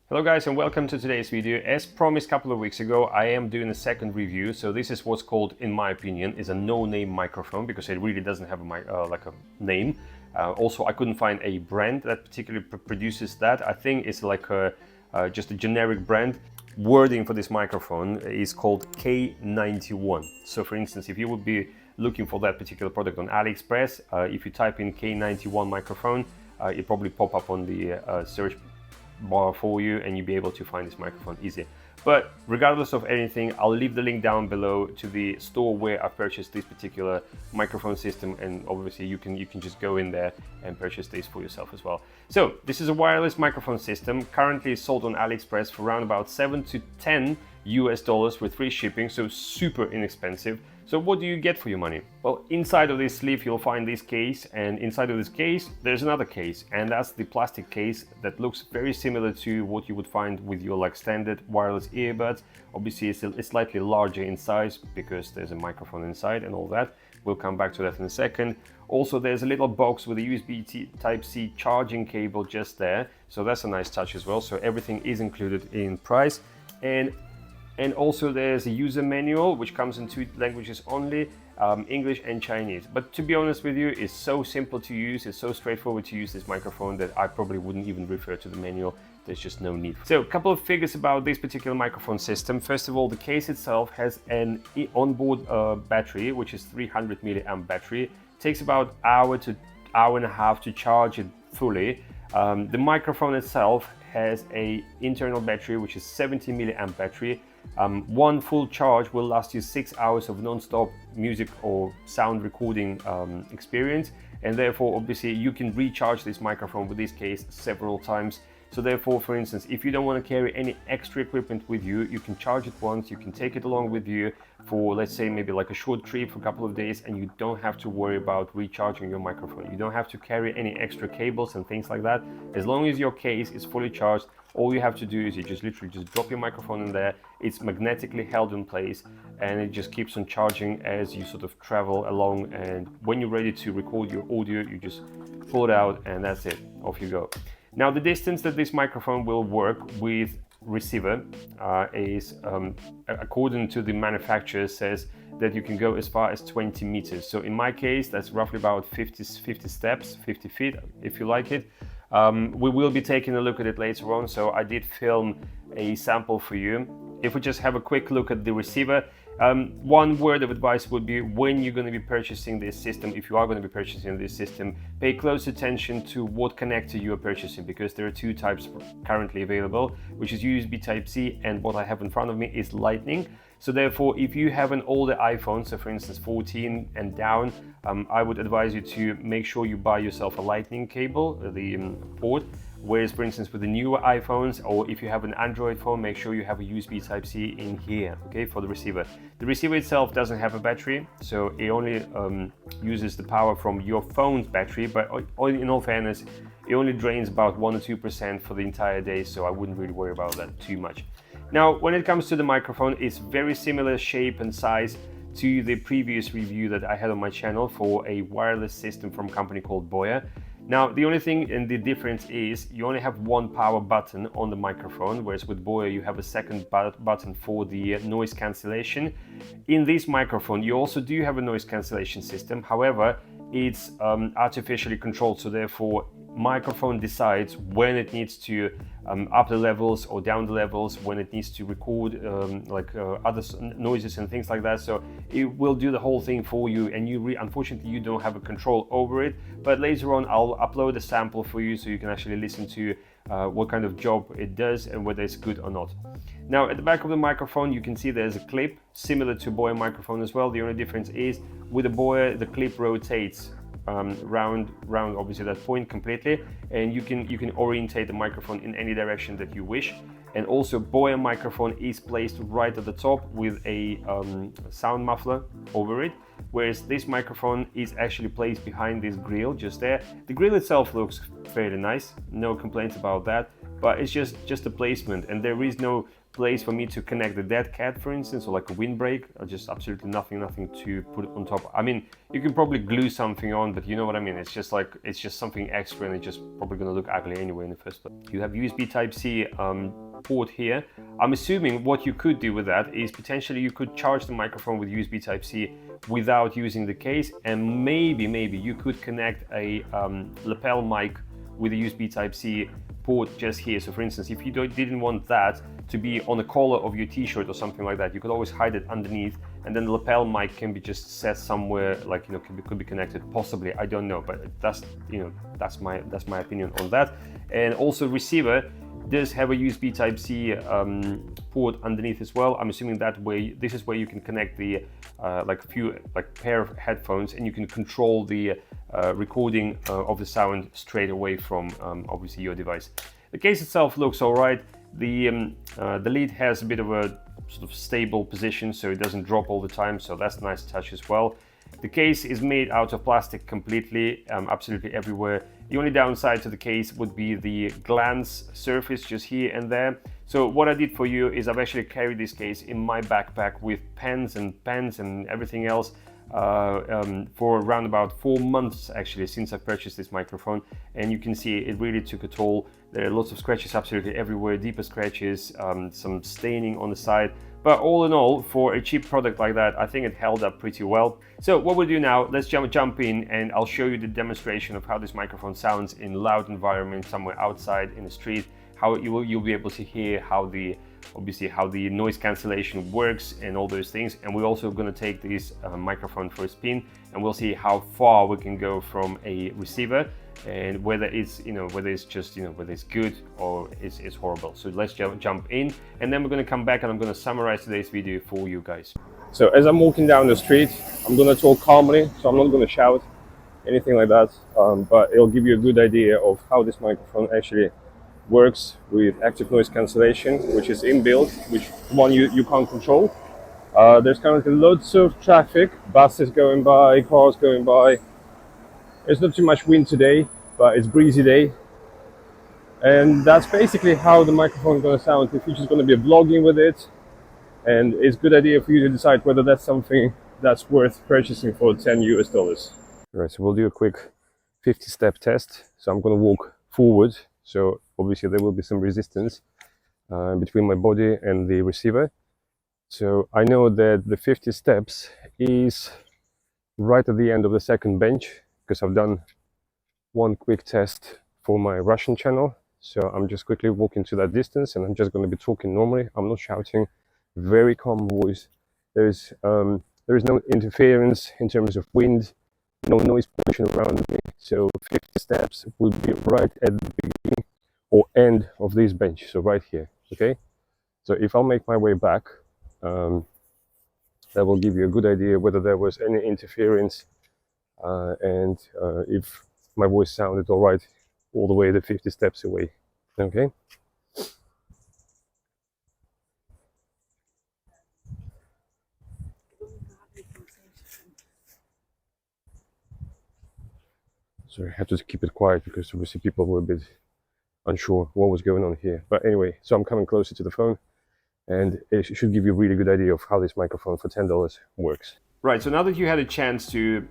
Hello guys and welcome to today's video. As promised a couple of weeks ago, I am doing a second review. So this is what's called, in my opinion, is a no-name microphone because it really doesn't have a name. Also, I couldn't find a brand that particularly produces that. I think it's like just a generic brand. Wording for this microphone is called K91. So for instance, if you would be looking for that particular product on AliExpress, if you type in K91 microphone, it probably pop up on the search bar for you and you'll be able to find this microphone easy. But regardless of anything, I'll leave the link down below to the store where I purchased this particular microphone system, and obviously you can just go in there and purchase this for yourself as well. So this is a wireless microphone system, currently sold on AliExpress for around about $7 to $10 with free shipping, so super inexpensive. So what do you get for your money? Well, inside of this sleeve you'll find this case, and inside of this case there's another case, and that's the plastic case that looks very similar to what you would find with your standard wireless earbuds. Obviously it's slightly larger in size because there's a microphone inside and all that. We'll come back to that in a second. Also, there's a little box with a USB Type-C charging cable just there, so that's a nice touch as well. So everything is included in price. And also there's a user manual which comes in 2 languages only, English and Chinese. But to be honest with you, it's so simple to use, it's so straightforward to use this microphone that I probably wouldn't even refer to the manual. There's just no need. So a couple of figures about this particular microphone system. First of all, the case itself has an onboard battery, which is 300 milliamp battery. It takes about hour to hour and a half to charge it fully. The microphone itself has a internal battery which is 70 milliamp battery. One full charge will last you 6 hours of non-stop music or sound recording experience, and therefore obviously you can recharge this microphone with this case several times. So therefore, for instance, if you don't want to carry any extra equipment with you, you can charge it once, you can take it along with you for, let's say, maybe like a short trip for a couple of days, and you don't have to worry about recharging your microphone. You don't have to carry any extra cables and things like that. As long as your case is fully charged, all you have to do is you just literally just drop your microphone in there. It's magnetically held in place and it just keeps on charging as you sort of travel along, and when you're ready to record your audio, you just pull it out and that's it, off you go. Now, the distance that this microphone will work with receiver is, according to the manufacturer, says that you can go as far as 20 meters. So in my case, that's roughly about 50 steps, 50 feet, if you like it. We will be taking a look at it later on, so I did film a sample for you. If we just have a quick look at the receiver, one word of advice would be, when you're going to be purchasing this system, if you are going to be purchasing this system, pay close attention to what connector you are purchasing, because there are 2 types currently available, which is USB Type-C, and what I have in front of me is Lightning. So therefore, if you have an older iPhone, so for instance 14 and down, I would advise you to make sure you buy yourself a Lightning cable, the port. Whereas for instance with the newer iPhones, or if you have an Android phone, make sure you have a USB Type-C in here, okay, for the receiver. The receiver itself doesn't have a battery, so it only uses the power from your phone's battery, but in all fairness, it only drains about 1 or 2% for the entire day, so I wouldn't really worry about that too much. Now, when it comes to the microphone, it's very similar shape and size to the previous review that I had on my channel for a wireless system from a company called Boya. Now, the only thing and the difference is you only have one power button on the microphone, whereas with Boya you have a second button for the noise cancellation. In this microphone, you also do have a noise cancellation system. However, it's artificially controlled, so therefore microphone decides when it needs to up the levels or down the levels, when it needs to record other noises and things like that. So it will do the whole thing for you, and unfortunately you don't have a control over it. But later on I'll upload a sample for you so you can actually listen to what kind of job it does and whether it's good or not. Now, at the back of the microphone you can see there's a clip similar to Boya microphone as well. The only difference is with the Boya the clip rotates round obviously that point completely, and you can orientate the microphone in any direction that you wish. And also Boya microphone is placed right at the top with a sound muffler over it, whereas this microphone is actually placed behind this grill just there. The grill itself looks fairly nice, no complaints about that. but it's just a placement, and there is no place for me to connect the dead cat, for instance, or like a windbreak, or just absolutely nothing to put on top. I mean, you can probably glue something on, but you know what I mean, it's just like, it's just something extra, and it's just probably gonna look ugly anyway in the first place. You have USB Type-C port here. I'm assuming what you could do with that is potentially you could charge the microphone with USB Type-C without using the case, and maybe you could connect a lapel mic with a USB Type-C port just here. So for instance, if you didn't want that to be on the collar of your t-shirt or something like that, you could always hide it underneath, and then the lapel mic can be just set somewhere, like, you know, could be connected, possibly, I don't know, but that's, you know, that's my opinion on that. And also receiver does have a USB Type-C port underneath as well. I'm assuming that way, this is where you can connect the pair of headphones, and you can control the recording of the sound straight away from obviously your device. The case itself looks all right. The lid has a bit of a sort of stable position, so it doesn't drop all the time, so that's a nice touch as well. The case is made out of plastic completely, absolutely everywhere. The only downside to the case would be the glance surface just here and there. So what I did for you is I've actually carried this case in my backpack with pens and everything else for around about 4 months actually since I purchased this microphone, and you can see it really took a toll. There are lots of scratches absolutely everywhere, deeper scratches, some staining on the side, but all in all, for a cheap product like that, I think it held up pretty well. So what we'll do now, let's jump in, and I'll show you the demonstration of how this microphone sounds in loud environment somewhere outside in the street, how you'll be able to hear how obviously how the noise cancellation works and all those things. And we're also going to take this microphone for a spin, and we'll see how far we can go from a receiver, and whether it's, you know, whether it's just, you know, whether it's good or it's horrible. So let's jump in, and then we're going to come back and I'm going to summarize today's video for you guys. So as I'm walking down the street, I'm going to talk calmly, so I'm not going to shout anything like that, but it'll give you a good idea of how this microphone actually works with active noise cancellation, which is inbuilt, which one you can't control. There's currently loads of traffic, buses going by, cars going by. There's not too much wind today, but it's a breezy day. And that's basically how the microphone is going to sound. If you're just going to be vlogging with it, and it's a good idea for you to decide whether that's something that's worth purchasing for $10 US. All right, so we'll do a quick 50-step test. So I'm going to walk forward. So obviously there will be some resistance between my body and the receiver. So I know that the 50 steps is right at the end of the second bench, because I've done one quick test for my Russian channel. So I'm just quickly walking to that distance, and I'm just going to be talking normally. I'm not shouting, very calm voice. There is no interference in terms of wind, no noise pollution around me. So 50 steps would be right at the beginning or end of this bench, so right here, okay? So if I'll make my way back, that will give you a good idea whether there was any interference and if my voice sounded all right all the way the 50 steps away, okay? So I had to keep it quiet because obviously people were a bit unsure what was going on here. But anyway, so I'm coming closer to the phone, and it should give you a really good idea of how this microphone for $10 works. Right, so now that you had a chance to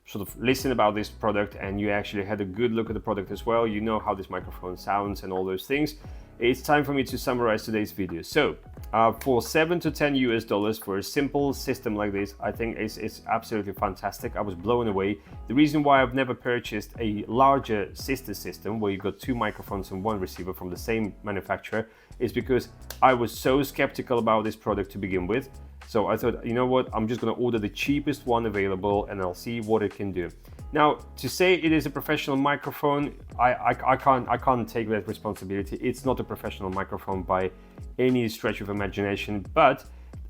sort of listen about this product, and you actually had a good look at the product as well, you know how this microphone sounds and all those things, it's time for me to summarize today's video. So for $7 to $10 US for a simple system like this, I think it's absolutely fantastic. I was blown away. The reason why I've never purchased a larger sister system where you got 2 microphones and 1 receiver from the same manufacturer is because I was so skeptical about this product to begin with. So I thought, you know what, I'm just going to order the cheapest one available, and I'll see what it can do. Now, to say it is a professional microphone, I can't take that responsibility. It's not a professional microphone by any stretch of imagination. But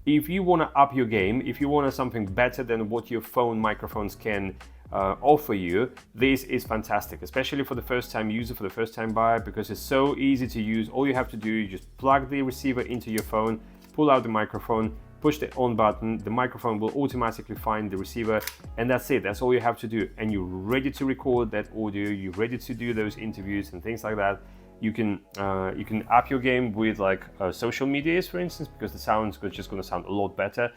if you want to up your game, if you want something better than what your phone microphones can offer you, this is fantastic, especially for the first-time user, for the first-time buyer, because it's so easy to use. All you have to do is just plug the receiver into your phone, pull out the microphone, push the on button, the microphone will automatically find the receiver, and that's it. That's all you have to do, and you're ready to record that audio, you're ready to do those interviews and things like that. You can up your game with like social medias, for instance, because the sound's just going to sound a lot better.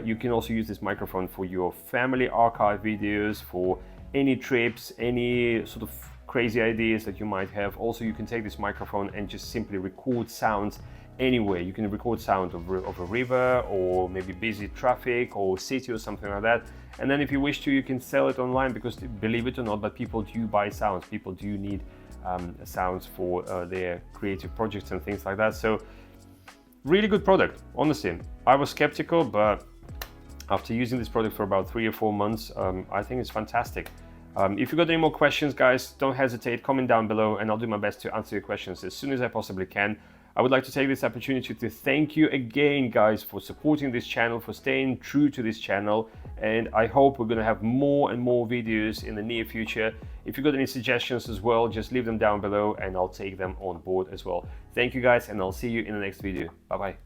You can also use this microphone for your family archive videos, for any trips, any sort of crazy ideas that you might have. Also, you can take this microphone and just simply record sounds anywhere. You can record sound of a river, or maybe busy traffic or city or something like that. And then if you wish to, you can sell it online, because believe it or not, but people do buy sounds. People do need sounds for their creative projects and things like that. So really good product, honestly. I was skeptical, but after using this product for about 3 or 4 months, I think it's fantastic. If you got any more questions, guys, don't hesitate, comment down below and I'll do my best to answer your questions as soon as I possibly can. I would like to take this opportunity to thank you again, guys, for supporting this channel, for staying true to this channel, and I hope we're going to have more and more videos in the near future. If you got any suggestions as well, just leave them down below and I'll take them on board as well. Thank you, guys, and I'll see you in the next video. Bye bye.